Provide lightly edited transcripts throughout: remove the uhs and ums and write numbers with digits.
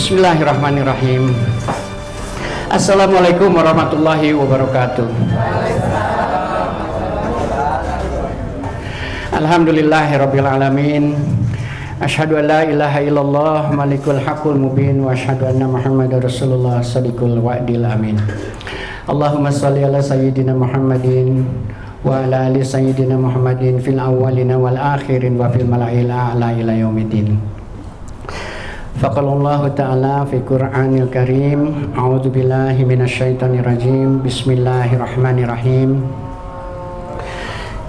Bismillahirrahmanirrahim. Assalamualaikum warahmatullahi wabarakatuh. Alhamdulillahirabbil alamin. Asyhadu an la ilaha illallah malikul haqqul mubin wa asyhadu anna Muhammadar Rasulullah shadiqul wa'dil amin. Allahumma shalli ala sayyidina Muhammadin wa ala ali sayyidina Muhammadin fil awwalina wal akhirin wa fil mala'il a'la ila yaumiddin. Faqalallahu ta'ala fi Qur'anil Karim. A'udzu billahi minasyaitonir rajim. Bismillahirrahmanirrahim.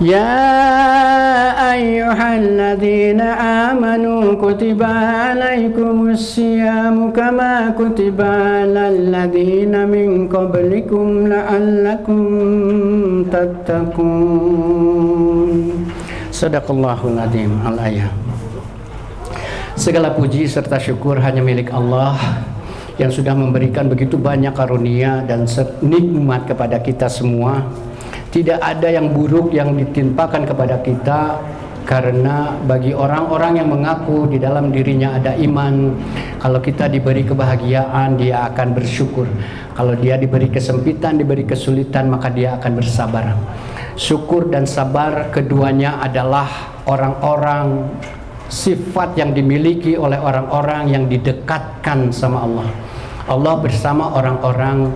Ya ayyuhalladzina amanu kutiba alaikumus syiyamu kama kutiba alal ladzina min qablikum la'allakum tattaqun. Sadaqallahul adzim. Al-ayah. Segala puji serta syukur hanya milik Allah yang sudah memberikan begitu banyak karunia dan nikmat kepada kita semua. Tidak ada yang buruk yang ditimpakan kepada kita, karena bagi orang-orang yang mengaku di dalam dirinya ada iman, kalau kita diberi kebahagiaan dia akan bersyukur. Kalau dia diberi kesempitan, diberi kesulitan, maka dia akan bersabar. Syukur dan sabar keduanya adalah orang-orang, sifat yang dimiliki oleh orang-orang yang didekatkan sama Allah. Allah bersama orang-orang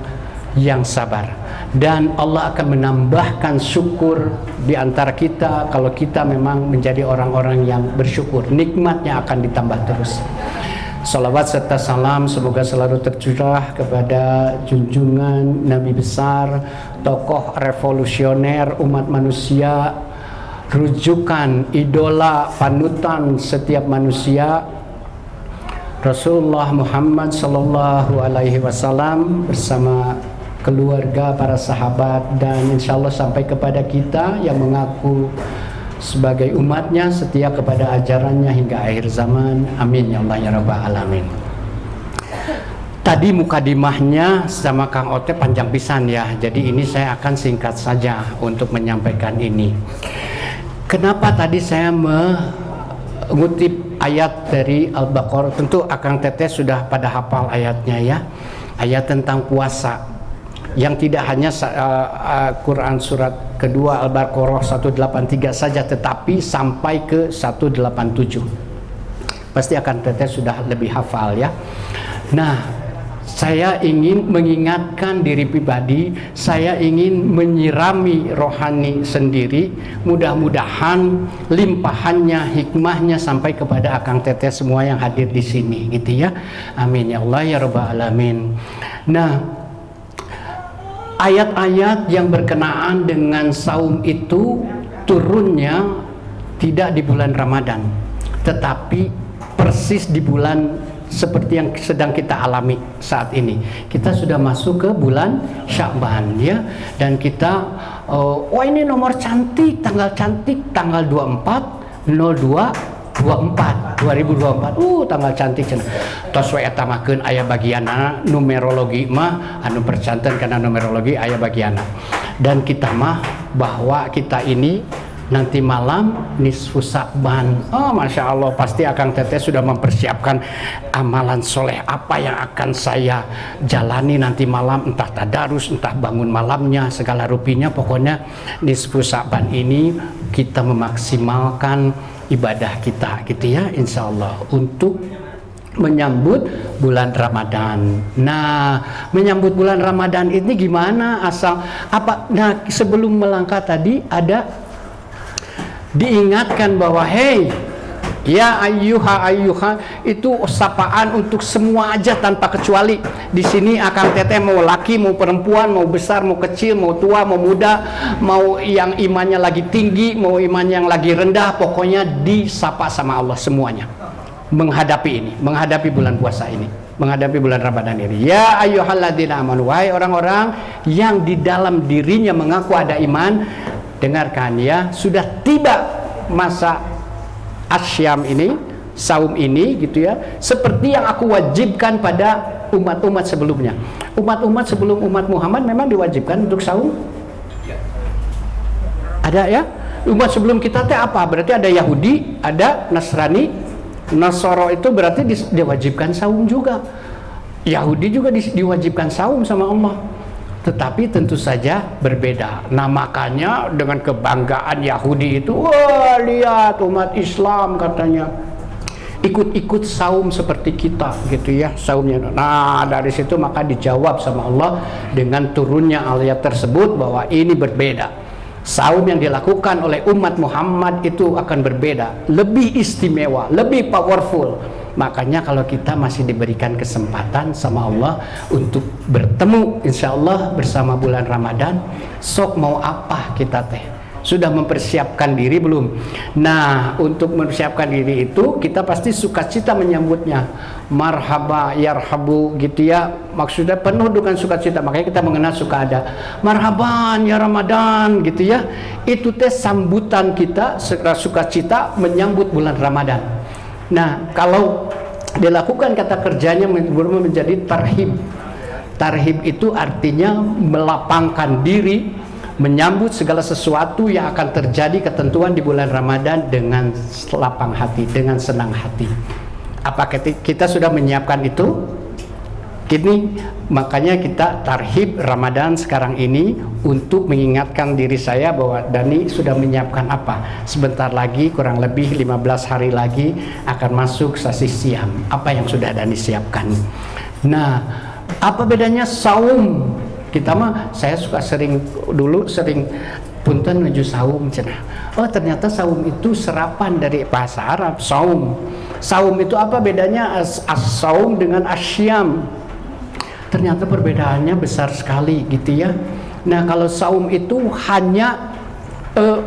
yang sabar, dan Allah akan menambahkan syukur di antara kita kalau kita memang menjadi orang-orang yang bersyukur. Nikmatnya akan ditambah terus. Salawat serta salam semoga selalu tercurah kepada junjungan Nabi besar, tokoh revolusioner umat manusia, rujukan, idola, panutan setiap manusia, Rasulullah Muhammad sallallahu alaihi wasallam bersama keluarga, para sahabat, dan insya Allah sampai kepada kita yang mengaku sebagai umatnya, setia kepada ajarannya hingga akhir zaman. Amin ya Allah ya Rabbal alamin. Tadi mukadimahnya sama Kang Ote panjang pisan ya, jadi ini saya akan singkat saja untuk menyampaikan ini. Kenapa tadi saya mengutip ayat dari Al-Baqarah? Tentu Akang Teteh sudah pada hafal ayatnya ya. Ayat tentang puasa yang tidak hanya Quran surat kedua Al-Baqarah 183 saja, tetapi sampai ke 187. Pasti Akang Teteh sudah lebih hafal ya. Nah, saya ingin mengingatkan diri pribadi, saya ingin menyirami rohani sendiri. Mudah-mudahan limpahannya, hikmahnya sampai kepada Akang Teteh semua yang hadir di sini, gitu ya. Amin ya Allah ya Rabbal alamin. Nah, ayat-ayat yang berkenaan dengan saum itu turunnya tidak di bulan Ramadan, tetapi persis di bulan seperti yang sedang kita alami saat ini. Kita sudah masuk ke bulan Sya'ban ya, dan kita ini nomor cantik, tanggal 24/02/24 2024. Tanggal cantik cenah. Tos we eta makeun aya bagianna numerologi mah anu percanten kana numerologi aya bagianna. Dan kita mah bahwa kita ini nanti malam nisfu Sya'ban. Masya Allah, pasti Akang Teteh sudah mempersiapkan amalan soleh apa yang akan saya jalani nanti malam, entah tadarus, entah bangun malamnya, segala rupinya. Pokoknya nisfu Sya'ban ini kita memaksimalkan ibadah kita, gitu ya, insya Allah, untuk menyambut bulan Ramadan. Nah, menyambut bulan Ramadan ini gimana, asal apa? Nah, sebelum melangkah tadi ada diingatkan bahwa hey, ya ayyuha itu sapaan untuk semua aja tanpa kecuali. Di sini Akang Teteh mau laki, mau perempuan, mau besar, mau kecil, mau tua, mau muda, mau yang imannya lagi tinggi, mau iman yang lagi rendah, pokoknya disapa sama Allah semuanya. Menghadapi ini, menghadapi bulan puasa ini, menghadapi bulan Ramadan ini. Ya ayyuhalladzina amanu, wahai orang-orang yang di dalam dirinya mengaku ada iman, dengarkan ya, sudah tiba masa asyam ini, saum ini, gitu ya, seperti yang aku wajibkan pada umat-umat sebelumnya. Umat-umat sebelum umat Muhammad memang diwajibkan untuk saum. Ada ya? Umat sebelum kita teh apa? Berarti ada Yahudi, ada Nasrani, Nasoro itu berarti diwajibkan saum juga. Yahudi juga diwajibkan saum sama Allah. Tetapi tentu saja berbeda. Nah makanya dengan kebanggaan Yahudi itu, wah lihat umat Islam katanya ikut-ikut saum seperti kita gitu ya saumnya. Nah dari situ maka dijawab sama Allah dengan turunnya ayat tersebut bahwa ini berbeda. Saum yang dilakukan oleh umat Muhammad itu akan berbeda, lebih istimewa, lebih powerful. Makanya kalau kita masih diberikan kesempatan sama Allah untuk bertemu insya Allah bersama bulan Ramadan, sok mau apa kita teh? Sudah mempersiapkan diri belum? Nah, untuk mempersiapkan diri itu kita pasti sukacita menyambutnya. Marhaba, yarhabu gitu ya. Maksudnya penuh dengan sukacita. Makanya kita mengenal suka ada marhaban ya Ramadan gitu ya. Itu teh sambutan kita sukacita menyambut bulan Ramadan. Nah, kalau dilakukan kata kerjanya menjadi tarhib. Tarhib itu artinya melapangkan diri, menyambut segala sesuatu yang akan terjadi ketentuan di bulan Ramadan dengan lapang hati, dengan senang hati. Apakah kita sudah menyiapkan itu? Kini makanya kita tarhib Ramadan sekarang ini untuk mengingatkan diri saya bahwa Dani sudah menyiapkan apa. Sebentar lagi kurang lebih 15 hari lagi akan masuk sasi siam. Apa yang sudah Dani siapkan? Nah, apa bedanya saum? Kita mah saya suka sering punten menuju saum cenah. Oh ternyata saum itu serapan dari bahasa Arab saum. Saum itu apa bedanya as-saum dengan asyam? Ternyata perbedaannya besar sekali gitu ya. Nah kalau saum itu hanya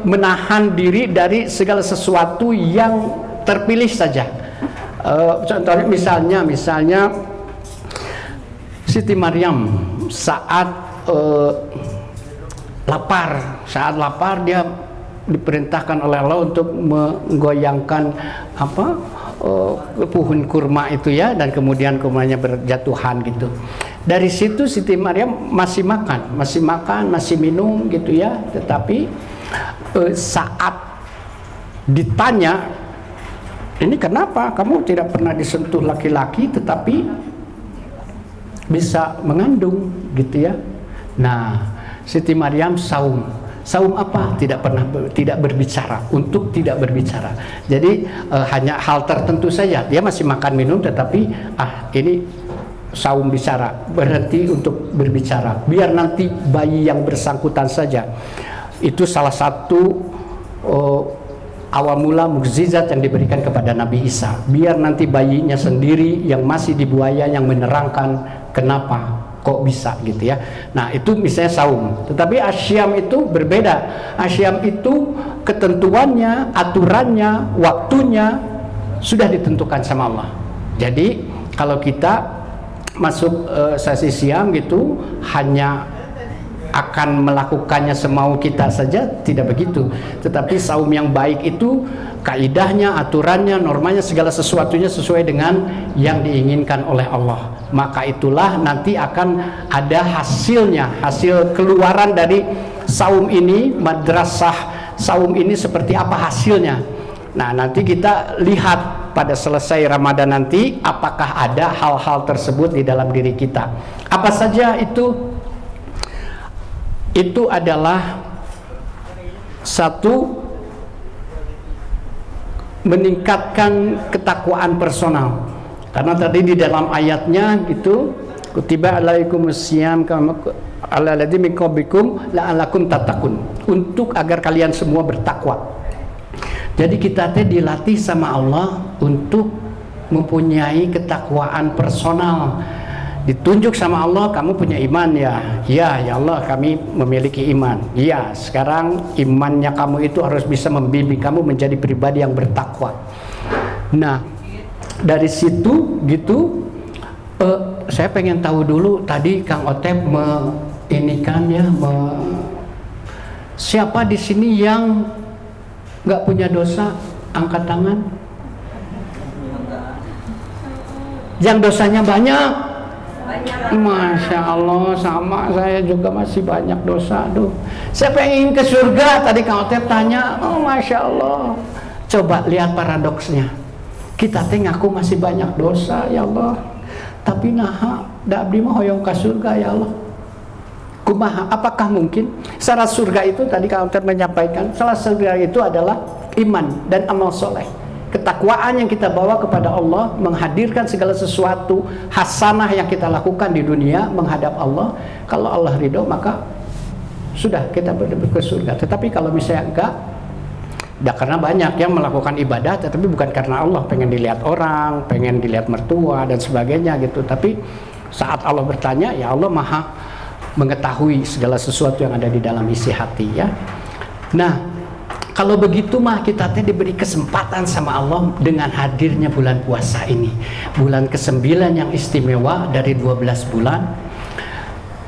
menahan diri dari segala sesuatu yang terpilih saja. Contohnya misalnya Siti Maryam saat lapar dia diperintahkan oleh Allah untuk menggoyangkan pohon kurma itu ya, dan kemudian kurmanya berjatuhan gitu. Dari situ Siti Maryam masih makan, masih minum gitu ya. Tetapi saat ditanya, ini kenapa kamu tidak pernah disentuh laki-laki tetapi bisa mengandung gitu ya. Nah, Siti Maryam saum apa? Tidak berbicara, untuk tidak berbicara. Jadi hanya hal tertentu saja. Dia masih makan minum tetapi ini saum bicara, berhenti untuk berbicara. Biar nanti bayi yang bersangkutan saja. Itu salah satu awal mula mukjizat yang diberikan kepada Nabi Isa. Biar nanti bayinya sendiri yang masih di buaya yang menerangkan kenapa kok bisa gitu ya. Nah itu misalnya saum. Tetapi asyam itu berbeda. Asyam itu ketentuannya, aturannya, waktunya sudah ditentukan sama Allah. Jadi kalau kita masuk sesi siam gitu hanya akan melakukannya semau kita saja, tidak begitu. Tetapi saum yang baik itu kaidahnya, aturannya, normanya, segala sesuatunya sesuai dengan yang diinginkan oleh Allah. Maka itulah nanti akan ada hasilnya, hasil keluaran dari saum ini, madrasah saum ini seperti apa hasilnya. Nah nanti kita lihat pada selesai Ramadan nanti apakah ada hal-hal tersebut di dalam diri kita. Apa saja itu? Itu adalah satu, meningkatkan ketakwaan personal. Karena tadi di dalam ayatnya gitu, kutiba alaikumusiyam kama ala ladzi min qablikum la'allakum tattaqun, untuk agar kalian semua bertakwa. Jadi kita teh dilatih sama Allah untuk mempunyai ketakwaan personal. Ditunjuk sama Allah, kamu punya iman ya? Ya, ya Allah kami memiliki iman. Ya, sekarang imannya kamu itu harus bisa membimbing kamu menjadi pribadi yang bertakwa. Nah, dari situ gitu, saya pengen tahu dulu tadi Kang Otep siapa di sini yang nggak punya dosa? Angkat tangan. Yang dosanya banyak. Masya Allah, sama saya juga masih banyak dosa. Aduh, saya pengen ke surga. Tadi Kang Otep tanya, oh Masya Allah. Coba lihat paradoksnya. Kita teh ngaku masih banyak dosa ya Allah, tapi naha da abdi mah hoyong ka surga ya Allah. Kumaha? Apakah mungkin syarat surga itu tadi kalau menyampaikan salah surga itu adalah iman dan amal soleh, ketakwaan yang kita bawa kepada Allah, menghadirkan segala sesuatu hasanah yang kita lakukan di dunia menghadap Allah. Kalau Allah ridho maka sudah kita ke surga. Tetapi kalau misalnya enggak, ya karena banyak yang melakukan ibadah tetapi bukan karena Allah, pengen dilihat orang, pengen dilihat mertua dan sebagainya gitu. Tapi saat Allah bertanya, ya Allah maha mengetahui segala sesuatu yang ada di dalam isi hati ya. Nah, kalau begitu mah kita teh diberi kesempatan sama Allah dengan hadirnya bulan puasa ini, bulan ke-9 yang istimewa dari 12 bulan.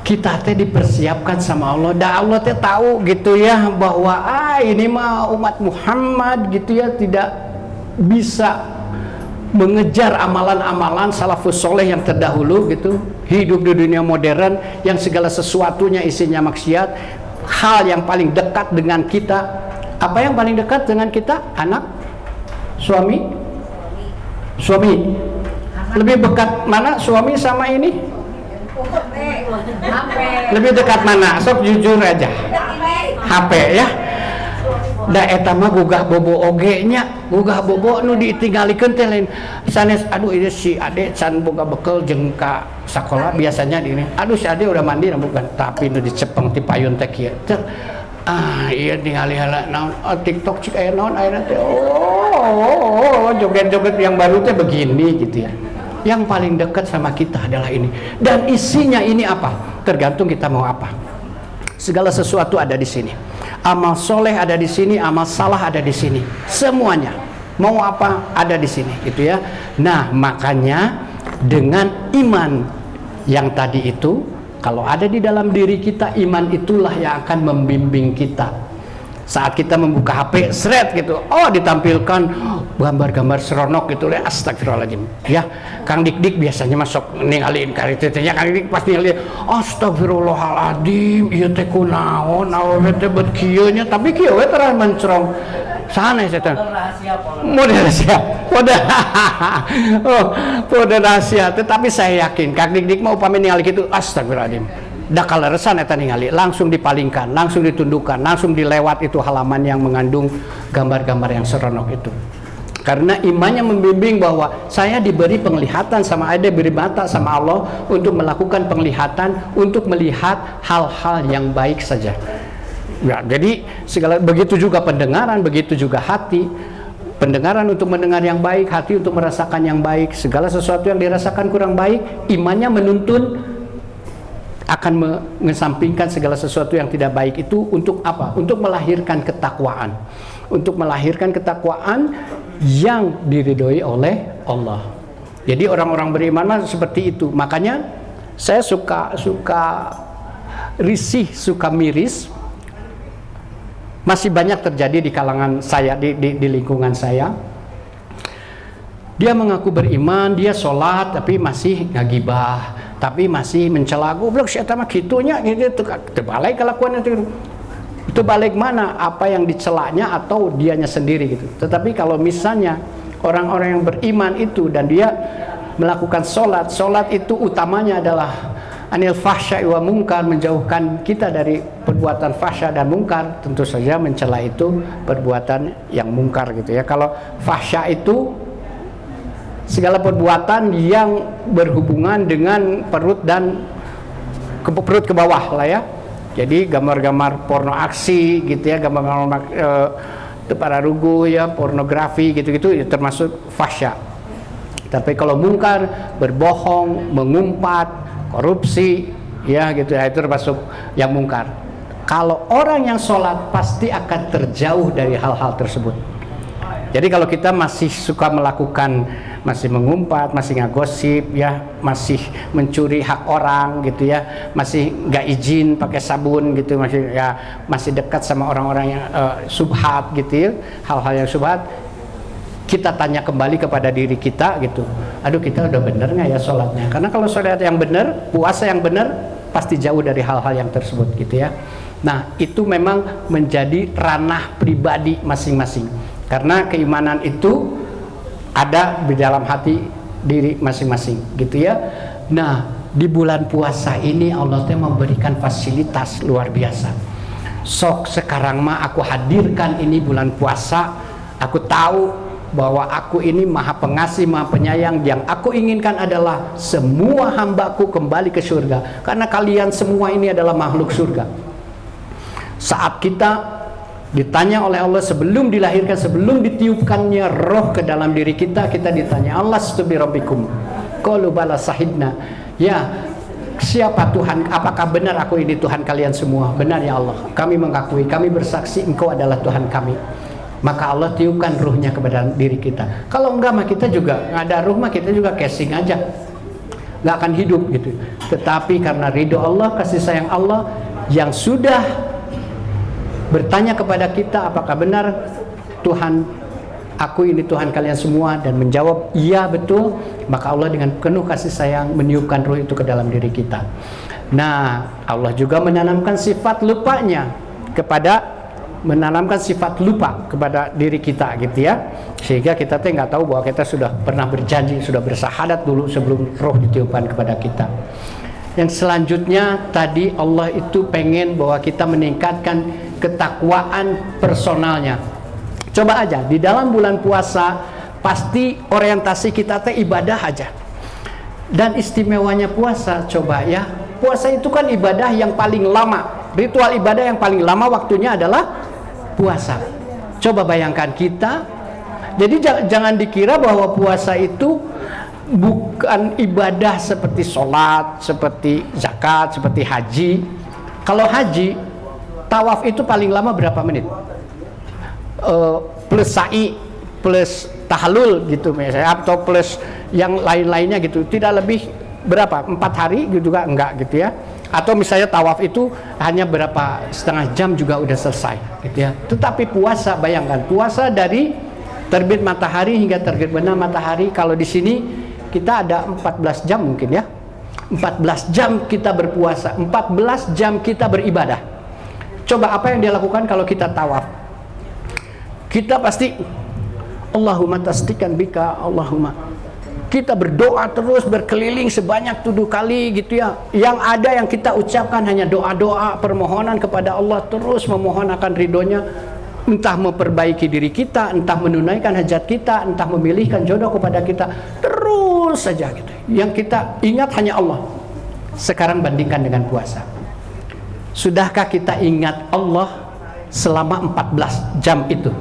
Kita teh dipersiapkan sama Allah, dan Allah teh tahu gitu ya bahwa ini mah umat Muhammad gitu ya tidak bisa mengejar amalan-amalan salafus soleh yang terdahulu gitu, hidup di dunia modern yang segala sesuatunya isinya maksiat. Hal yang paling dekat dengan kita, apa yang paling dekat dengan kita? Anak, suami. Lebih dekat mana suami sama ini? Lebih dekat mana? Sok jujur aja. HP ya. Da eta mah gugah bobo oge nya, gugah bobo nu ditinggalikeun teh lain sanes aduh ieu si ade can boga bekel jeung ka sakola biasanya di ini. Aduh si ade udah mandi bukan, tapi nu dicepeng ti payun teh kieu. Iya ningali heula naon TikTok cik aya naon ayeuna teh. Joget-joget yang baru teh begini gitu ya. Yang paling dekat sama kita adalah ini. Dan isinya ini apa? Tergantung kita mau apa. Segala sesuatu ada di sini. Amal soleh ada di sini, amal salah ada di sini. Semuanya mau apa ada di sini, gitu ya. Nah, makanya dengan iman yang tadi itu, kalau ada di dalam diri kita, iman itulah yang akan membimbing kita. Saat kita membuka HP, seret gitu, ditampilkan gambar-gambar seronok gitu, astagfirullahaladzim. Ya, Kang Dik biasanya masuk ninggalin karitanya, Kang Dik pasti ninggalin, astagfirullahaladzim, iya teh kunaon, awewe teh bet kieu nya, tapi kieu we terang mencrong. Sana setan. Mode rahasia. Mode rahasia. Tetapi saya yakin Kang Dik mau upami ningali kitu, astagfirullahaladzim. Da kaleresan eta ningali langsung dipalingkan, langsung ditundukkan, langsung dilewat itu halaman yang mengandung gambar-gambar yang seronok itu. Karena imannya membimbing bahwa saya diberi penglihatan sama ada diberi mata sama Allah untuk melakukan penglihatan, untuk melihat hal-hal yang baik saja. Ya, jadi segala begitu juga pendengaran, begitu juga hati. Pendengaran untuk mendengar yang baik, hati untuk merasakan yang baik. Segala sesuatu yang dirasakan kurang baik, imannya menuntun akan mengesampingkan segala sesuatu yang tidak baik itu untuk apa? Untuk melahirkan ketakwaan. Untuk melahirkan ketakwaan yang diridhoi oleh Allah. Jadi orang-orang beriman mah seperti itu. Makanya saya suka risih, suka miris. Masih banyak terjadi di kalangan saya, di lingkungan saya. Dia mengaku beriman, dia sholat, tapi masih ngagibah, tapi masih mencela. Goblok si eta mah kitunya gitu, terbalik kelakuan itu balik mana? Apa yang dicelanya atau dianya sendiri gitu. Tetapi kalau misalnya orang-orang yang beriman itu dan dia melakukan sholat itu utamanya adalah anil fahsya wa mungkar, menjauhkan kita dari perbuatan fahsya dan mungkar. Tentu saja mencela itu perbuatan yang mungkar gitu ya. Kalau fahsya itu segala perbuatan yang berhubungan dengan perut dan perut ke bawah lah ya. Jadi gambar-gambar porno aksi gitu ya, gambar-gambar para rugu ya, pornografi gitu-gitu ya, termasuk fahsya. Tapi kalau mungkar, berbohong, mengumpat, korupsi ya gitu ya, itu termasuk yang mungkar. Kalau orang yang sholat pasti akan terjauh dari hal-hal tersebut. Jadi kalau kita masih suka melakukan, masih mengumpat, masih ngagosip ya, masih mencuri hak orang gitu ya, masih nggak izin pakai sabun gitu, masih dekat sama orang-orang yang subhat gitu ya, hal-hal yang subhat, kita tanya kembali kepada diri kita gitu, aduh kita udah bener nggak ya sholatnya? Karena kalau sholat yang bener, puasa yang bener, pasti jauh dari hal-hal yang tersebut gitu ya. Nah itu memang menjadi ranah pribadi masing-masing. Karena keimanan itu ada di dalam hati diri masing-masing gitu ya. Nah, di bulan puasa ini Allah teh memberikan fasilitas luar biasa. Sok sekarang mah aku hadirkan ini bulan puasa, aku tahu bahwa aku ini maha pengasih, maha penyayang. Yang aku inginkan adalah semua hambaku kembali ke surga, karena kalian semua ini adalah makhluk surga. Saat kita ditanya oleh Allah sebelum dilahirkan, sebelum ditiupkannya roh ke dalam diri kita, kita ditanya, Allah stubi rabbikum qalu bala sahidna, ya siapa Tuhan, apakah benar aku ini Tuhan kalian semua? Benar ya Allah, kami mengakui, kami bersaksi engkau adalah Tuhan kami. Maka Allah tiupkan ruhnya kepada diri kita. Kalau enggak mah kita juga nggak ada ruh, mah kita juga casing aja, nggak akan hidup gitu. Tetapi karena ridho Allah, kasih sayang Allah yang sudah bertanya kepada kita apakah benar Tuhan aku ini Tuhan kalian semua, dan menjawab iya betul, maka Allah dengan penuh kasih sayang meniupkan ruh itu ke dalam diri kita. Nah, Allah juga menanamkan sifat lupanya menanamkan sifat lupa kepada diri kita gitu ya, sehingga kita nggak tahu bahwa kita sudah pernah berjanji, sudah bersahadat dulu sebelum roh ditiupkan kepada kita. Yang selanjutnya tadi Allah itu pengen bahwa kita meningkatkan ketakwaan personalnya. Coba aja di dalam bulan puasa pasti orientasi kita teh ibadah aja. Dan istimewanya puasa, coba ya, puasa itu kan ibadah yang paling lama, ritual ibadah yang paling lama waktunya adalah puasa. Coba bayangkan kita, jadi jangan dikira bahwa puasa itu bukan ibadah seperti sholat, seperti zakat, seperti haji. Kalau haji, tawaf itu paling lama berapa menit? Plus sa'i, plus tahlul gitu misalnya, atau plus yang lain-lainnya gitu, tidak lebih berapa? 4 hari gitu juga enggak gitu ya. Atau misalnya tawaf itu hanya berapa, setengah jam juga udah selesai gitu ya. Tetapi puasa, bayangkan puasa dari terbit matahari hingga terbenam matahari. Kalau di sini kita ada 14 jam mungkin ya, 14 jam kita berpuasa, 14 jam kita beribadah. Coba apa yang dia lakukan kalau kita tawaf? Kita pasti Allahumma tasdikan bika, Allahumma, kita berdoa terus berkeliling sebanyak 7 kali gitu ya. Yang ada yang kita ucapkan hanya doa-doa permohonan kepada Allah, terus memohon akan ridhonya, entah memperbaiki diri kita, entah menunaikan hajat kita, entah memilihkan jodoh kepada kita, terus saja gitu. Yang kita ingat hanya Allah. Sekarang bandingkan dengan puasa. Sudahkah kita ingat Allah selama 14 jam itu?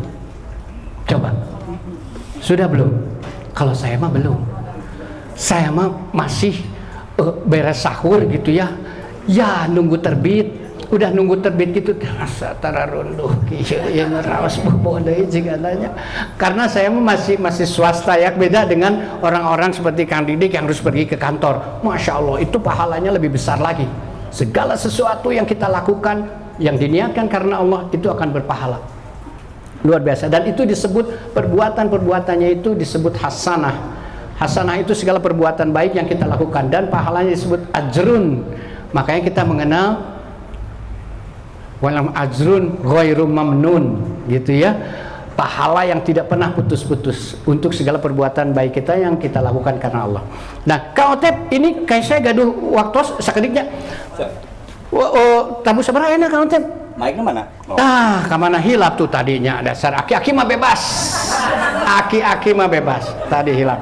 Coba. Sudah belum? Kalau saya mah belum. Saya mah masih beres sahur gitu ya. Ya nunggu terbit. Udah nunggu terbit gitu asa tararunduh kieu ye ngaraos bobo deui jigananya. Karena saya masih swasta ya, beda dengan orang-orang seperti Kang Didik yang harus pergi ke kantor. Masya Allah, itu pahalanya lebih besar lagi. Segala sesuatu yang kita lakukan yang diniatkan karena Allah itu akan berpahala luar biasa. Dan itu disebut perbuatannya itu disebut hasanah. Hasanah itu segala perbuatan baik yang kita lakukan, dan pahalanya disebut ajrun. Makanya kita mengenal walam ajrun ghairu mamnun gitu ya, pahala yang tidak pernah putus-putus untuk segala perbuatan baik kita yang kita lakukan karena Allah. Nah, Kang Otep ini kayak saya gaduh waktu sakediknya. Tamu seberapa enak Kang Otep? Maiknya mana? Oh. Kemana hilap tuh tadinya, dasar aki-aki mah bebas. Aki-aki mah bebas, tadi hilap.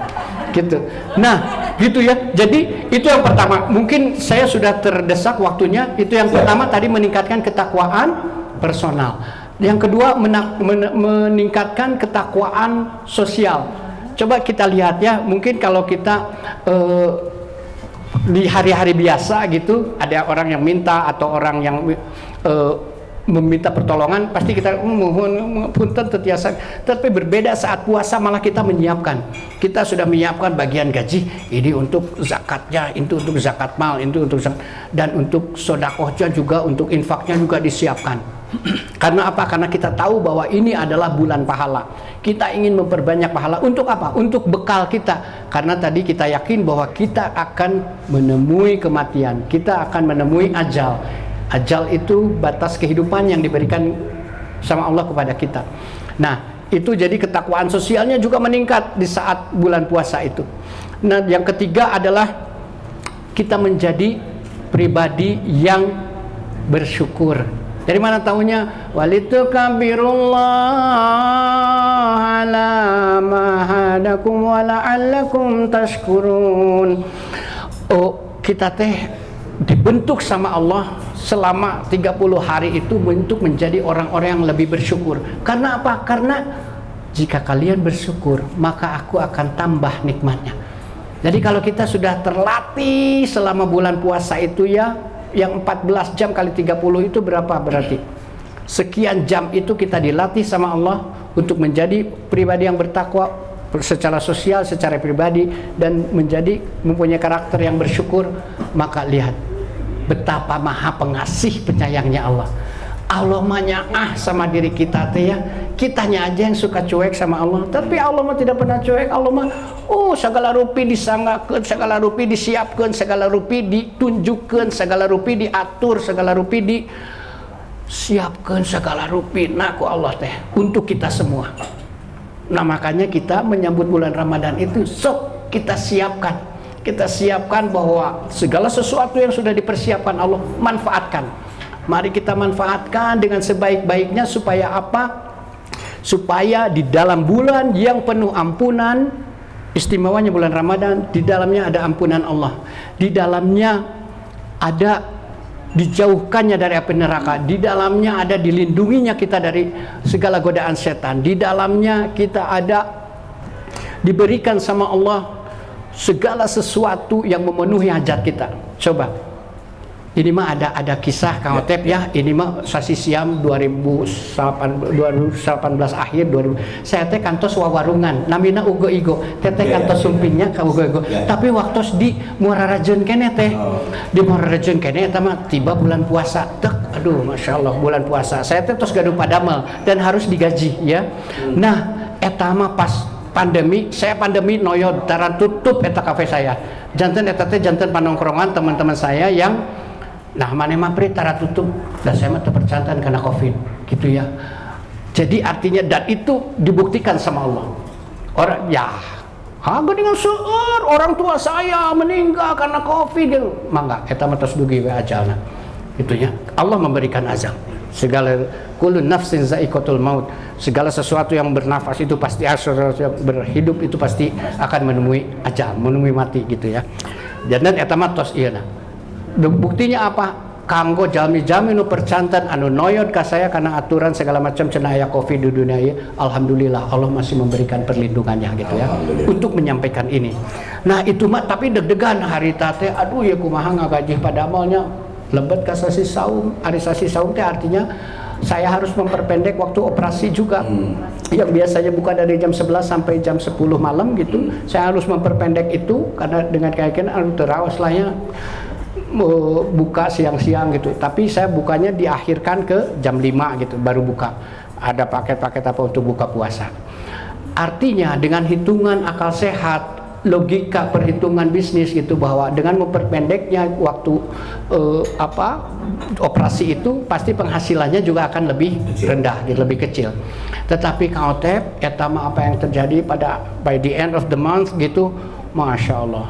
Gitu. Nah, gitu ya. Jadi itu yang pertama. Mungkin saya sudah terdesak waktunya. Itu yang pertama tadi, meningkatkan ketakwaan personal. Yang kedua meningkatkan ketakwaan sosial. Coba kita lihat ya. Mungkin kalau kita di hari-hari biasa gitu, ada orang yang minta atau orang yang meminta pertolongan, pasti kita mohon punten tetiasa. Tapi berbeda saat puasa, malah kita menyiapkan. Kita sudah menyiapkan bagian gaji ini untuk zakatnya, itu untuk zakat mal, itu untuk dan untuk sodakohnya juga, untuk infaknya juga disiapkan. Karena apa? Karena kita tahu bahwa ini adalah bulan pahala. Kita ingin memperbanyak pahala. Untuk apa? Untuk bekal kita. Karena tadi kita yakin bahwa kita akan menemui kematian, kita akan menemui ajal. Ajal itu batas kehidupan yang diberikan sama Allah kepada kita. Nah, itu jadi ketakwaan sosialnya juga meningkat di saat bulan puasa itu. Nah, yang ketiga adalah kita menjadi pribadi yang bersyukur. Dari mana tahunya? Walitukabirullah ala ma hadakum wa la'allakum tashkurun. Oh, kita teh dibentuk sama Allah selama 30 hari itu untuk menjadi orang-orang yang lebih bersyukur. Karena apa? Karena jika kalian bersyukur, maka aku akan tambah nikmatnya. Jadi kalau kita sudah terlatih selama bulan puasa itu ya, yang 14 jam kali 30 itu berapa berarti? Sekian jam itu kita dilatih sama Allah untuk menjadi pribadi yang bertakwa secara sosial, secara pribadi, dan mempunyai karakter yang bersyukur. Maka lihat betapa maha pengasih penyayangnya Allah. Allah mah nyaah sama diri kita teh ya. Kitanya aja yang suka cuek sama Allah, tapi Allah mah tidak pernah cuek. Allah mah segala rupi disanggakeun, segala rupi disiapkeun, segala rupi ditunjukkeun, segala rupi diatur, segala rupi disiapkeun, segala rupi ku Allah teh untuk kita semua. Nah, makanya kita menyambut bulan Ramadan itu sok kita siapkan. Kita siapkan bahwa segala sesuatu yang sudah dipersiapkan Allah, manfaatkan. Mari kita manfaatkan dengan sebaik-baiknya supaya apa? Supaya di dalam bulan yang penuh ampunan, istimewanya bulan Ramadan, di dalamnya ada ampunan Allah. Di dalamnya ada dijauhkannya dari api neraka. Di dalamnya ada dilindunginya kita dari segala godaan setan. Di dalamnya kita ada diberikan sama Allah segala sesuatu yang memenuhi hajat kita. Coba. Ini mah ada kisah Kang Otep ya. Ini mah sasi siam 2018 akhir 2000. Saya teh kantos wawarungan. Namina ugo igo. Teteh kantos sumpingnya ka ugo igo. Tapi waktu di Muara Rajeun kene teh. Di Muara Rajeun kene eta mah tiba bulan puasa. Tek, aduh Masya Allah bulan puasa. Saya teh tos gaduh padamel dan harus digaji ya. Nah, eta mah pas pandemi, saya pandemi noyod taran tutup eta kafe saya. Janten eta teh janten panongkrongan teman-teman saya yang mana mapri tara tutup dan saya mah terpercantan karena COVID gitu ya. Jadi artinya dan itu dibuktikan sama Allah. Orang ya, dengan seueur orang tua saya meninggal karena COVID gitu. Mangga eta mah tos dugi we ajalna. Gitu ya. Allah memberikan azab. Segala kullu nafsin za'iqatul maut. Segala sesuatu yang bernafas itu pasti berhidup itu pasti akan menemui ajal, menemui mati gitu ya. Dan eta mah tos ieu na. Buktinya apa? Kanggo jalmi-jalmi nu percantan anu noyod ka saya karena aturan segala macam cenah aya Covid di dunia ieu. Alhamdulillah Allah masih memberikan perlindungannya gitu ya untuk menyampaikan ini. Nah, itu mah tapi deg-degan hari tate aduh ya kumaha ngagajih padamalnya lebet ka sasi saum. Ari sasi saum teh artinya saya harus memperpendek waktu operasi juga. Yang biasanya buka dari jam 11 sampai jam 10 malam gitu. Saya harus memperpendek itu karena dengan keyakinan anu terawas lah ya buka siang-siang gitu, tapi saya bukanya diakhirkan ke jam 5 gitu baru buka. Ada paket-paket apa untuk buka puasa. Artinya dengan hitungan akal sehat, logika perhitungan bisnis gitu, bahwa dengan memperpendeknya waktu operasi itu pasti penghasilannya juga akan lebih rendah, lebih kecil. Tetapi Kang Otep, apa yang terjadi pada by the end of the month gitu, Masya Allah.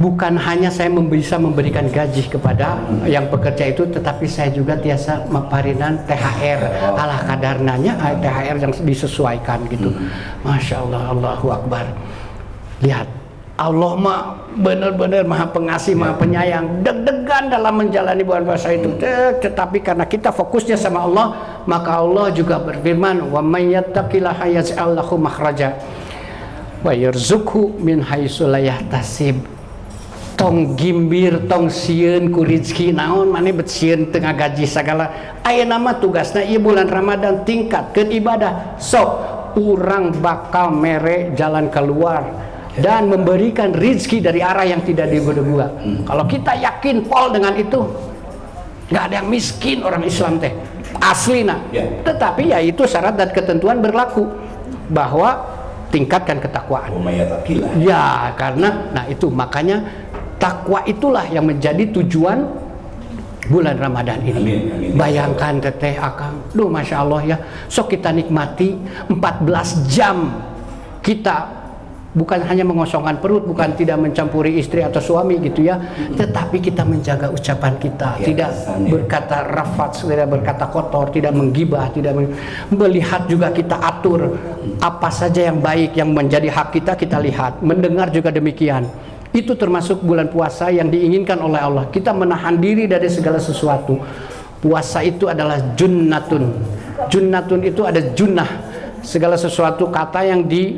Bukan hanya saya bisa memberikan gaji kepada yang bekerja itu, tetapi saya juga tiasa maparinan THR ala kadarnanya, THR yang disesuaikan gitu. Masya Allah, Allahu Akbar. Lihat, Allah mah benar-benar maha pengasih, maha penyayang. Deg-degan dalam menjalani bulan puasa itu, tetapi karena kita fokusnya sama Allah, maka Allah juga berfirman, wa may yattaqillaha yaj'al lahu makhraja wa yarzuqhu min haitsu la yahtasib. Tong gimbir, tong sieun ku rezeki naon maneh bet sieun tengah gaji sagala. Ayeuna mah tugasna ieu bulan Ramadan tingkatkeun ibadah. Sok urang bakal mere jalan keluar dan memberikan rezeki dari arah yang tidak diduga-duga. Kalau kita yakin pol dengan itu, nggak ada yang miskin orang Islam teh. Aslina. Tetapi ya itu syarat dan ketentuan berlaku bahwa tingkatkan ketakwaan. Ya, karena nah itu makanya takwa itulah yang menjadi tujuan bulan Ramadan ini. Amin, amin. Bayangkan teteh akang, duh masya Allah ya, sok kita nikmati 14 jam kita bukan hanya mengosongkan perut, bukan tidak mencampuri istri atau suami gitu ya, tetapi kita menjaga ucapan kita, tidak berkata rafats, tidak berkata kotor, tidak menggibah, tidak melihat juga kita atur apa saja yang baik yang menjadi hak kita, kita lihat, mendengar juga demikian. Itu termasuk bulan puasa yang diinginkan oleh Allah. Kita menahan diri dari segala sesuatu. Puasa itu adalah junnatun. Junnatun itu ada junnah, segala sesuatu kata yang di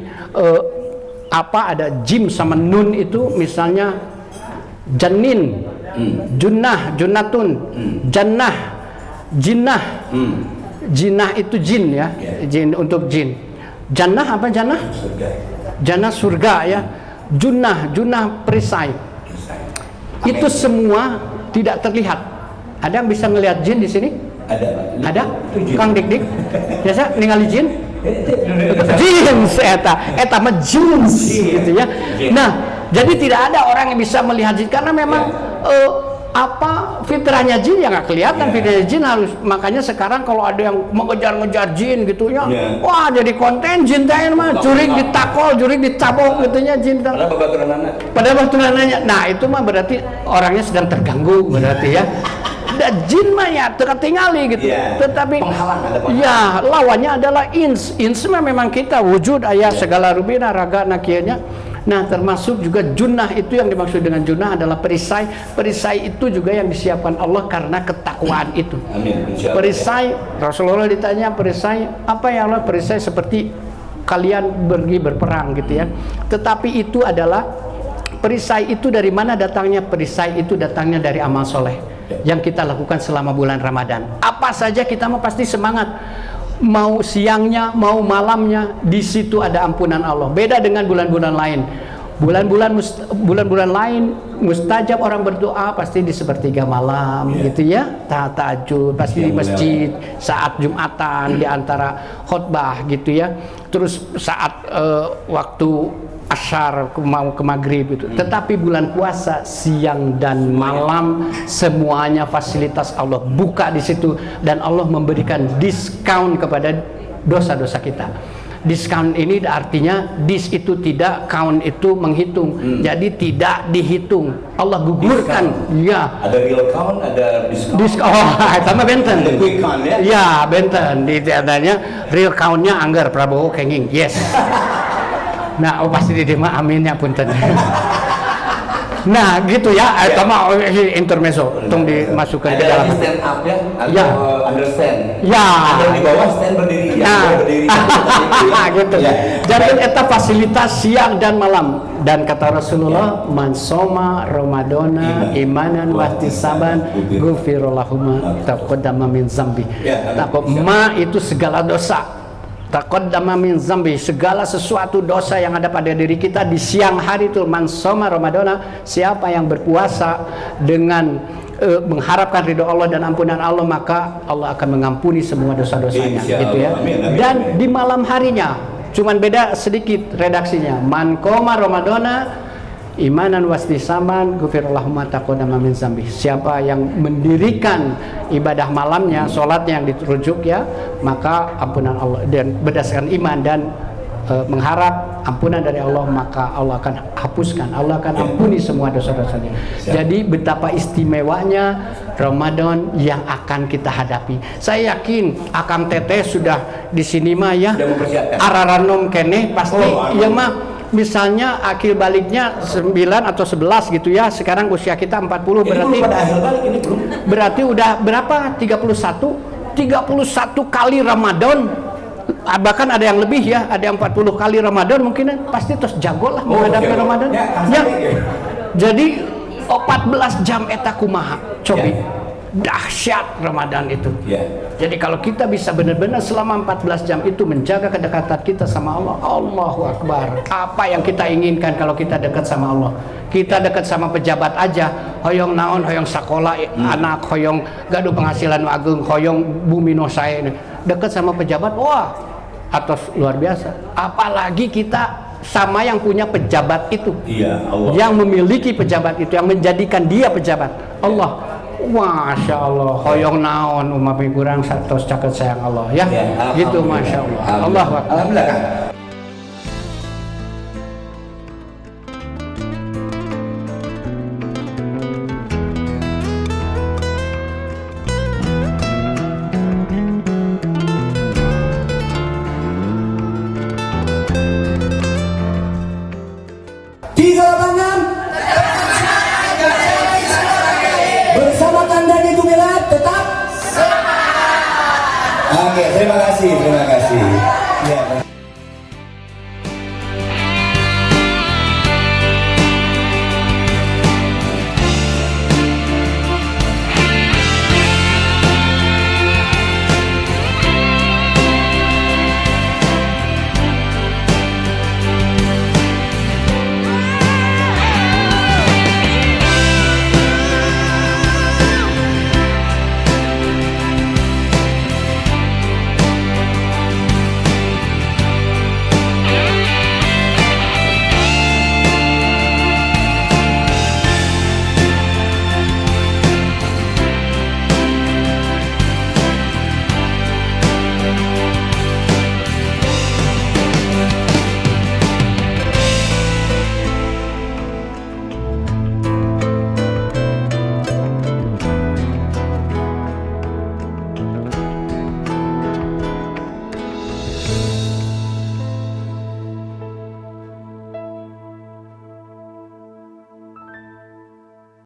ada jim sama nun itu, misalnya janin, junnah, junnatun, jannah, jinnah. Jinnah itu jin ya, jin untuk jin. Jannah apa jannah? Jannah surga ya. Junnah, junnah perisai. Itu semua tidak terlihat. Ada yang bisa ngelihat jin di sini? Ada? Kang Dik Dik? Biasa ningali jin? Jins eta mah jins gitu ya. Nah, jadi tidak ada orang yang bisa melihat jin karena memang fitrahnya jin yang nggak kelihatan. Fitrahnya jin harus, makanya sekarang kalau ada yang mengejar-ngejar jin gitu ya, wah jadi konten jin teh mah jurig ditakol, jurig dicabok gitu ya jin. Pada baturananya. Nah, itu mah berarti orangnya sedang terganggu berarti ya. Dan jin mah ya tertinggali gitu, tetapi ya lawannya adalah ins. Ins mah memang kita wujud ayah segala rubina raga nakianya. Nah, termasuk juga junnah, itu yang dimaksud dengan junnah adalah perisai. Perisai itu juga yang disiapkan Allah karena ketakwaan itu. Perisai, Rasulullah ditanya perisai apa ya Allah? Perisai seperti kalian pergi berperang gitu ya. Tetapi itu adalah perisai itu dari mana datangnya? Perisai itu datangnya dari amal soleh yang kita lakukan selama bulan Ramadan. Apa saja kita mau pasti semangat. Mau siangnya, mau malamnya, di situ ada ampunan Allah. Beda dengan bulan-bulan lain. Bulan-bulan lain mustajab orang berdoa pasti di sepertiga malam gitu ya. Tahajud pasti di masjid saat Jumatan di antara khutbah gitu ya. Terus saat waktu asyar mau ke maghrib itu. Tetapi bulan puasa siang dan malam semuanya fasilitas Allah buka di situ, dan Allah memberikan diskon kepada dosa-dosa kita. Diskon ini artinya dis itu tidak, count itu menghitung. Jadi tidak dihitung. Allah gugurkan. Ya. Ada real count, ada diskon. Oh, sama benten. Ada quick count ya. Ya, benten. Di adanya real countnya anggar Prabowo kenging. Yes. Nah, pasti di mah aminnya punten. Nah, gitu ya. Sama intermezzo, tong dimasukkan ke dalam. Ada stand up ya, ya. Understand. Ya. Ada di bawah stand berdiri. Ya. Berdiri. Gitu. Ya. Jadi eta fasilitas siang dan malam. Dan kata Rasulullah, man soma Ramadana imanan wahtisaban ghufira lahu ma taqaddama min zambi. Ma itu segala dosa. Taqaddama min zambi, segala sesuatu dosa yang ada pada diri kita di siang hari itu. Man soma Ramadana, siapa yang berpuasa dengan mengharapkan ridho Allah dan ampunan Allah, maka Allah akan mengampuni semua dosa-dosanya gitu ya. Dan di malam harinya cuman beda sedikit redaksinya. Man qoma Ramadana imanan wasdisaman ghufirallahu ma taqaddama min zambi. Siapa yang mendirikan ibadah malamnya, sholatnya yang dirujuk ya, maka ampunan Allah, dan berdasarkan iman dan mengharap ampunan dari Allah, maka Allah akan hapuskan, Allah akan ampuni semua dosa-dosanya. Jadi betapa istimewanya Ramadan yang akan kita hadapi. Saya yakin Akang Teteh sudah di sini mah ya, araranom kene pasti ya mah. Misalnya akhir baliknya 9 atau 11 gitu ya. Sekarang usia kita 40, berarti pada akhir balik ini belum. Berarti udah berapa? 31 kali Ramadan. Bahkan ada yang lebih ya, ada yang 40 kali Ramadan mungkin pasti terus jago lah menghadapi Ramadan. Ya. Jadi 14 jam eta kumaha cobi. Dahsyat Ramadan itu. Jadi kalau kita bisa benar-benar selama 14 jam itu menjaga kedekatan kita sama Allah, Allahu Akbar. Apa yang kita inginkan kalau kita dekat sama Allah? Kita dekat sama pejabat aja, hoyong naon, hoyong sekolah anak, hoyong gaduh penghasilan agung, hoyong bumi no sae. Dekat sama pejabat, wah, atos luar biasa. Apalagi kita sama yang punya pejabat itu, Allah. Yang memiliki pejabat itu, yang menjadikan dia pejabat, Allah. Masya Allah, hoyong naon umami kurang satu caket sayang Allah ya, Ya, gitu alhamdulillah. Masya Allah. Alhamdulillah. Allah Akbar. Alhamdulillah Kang. Tiga lapangan bersama Kanda di Gumilar tetap. Oke, terima kasih. Ya.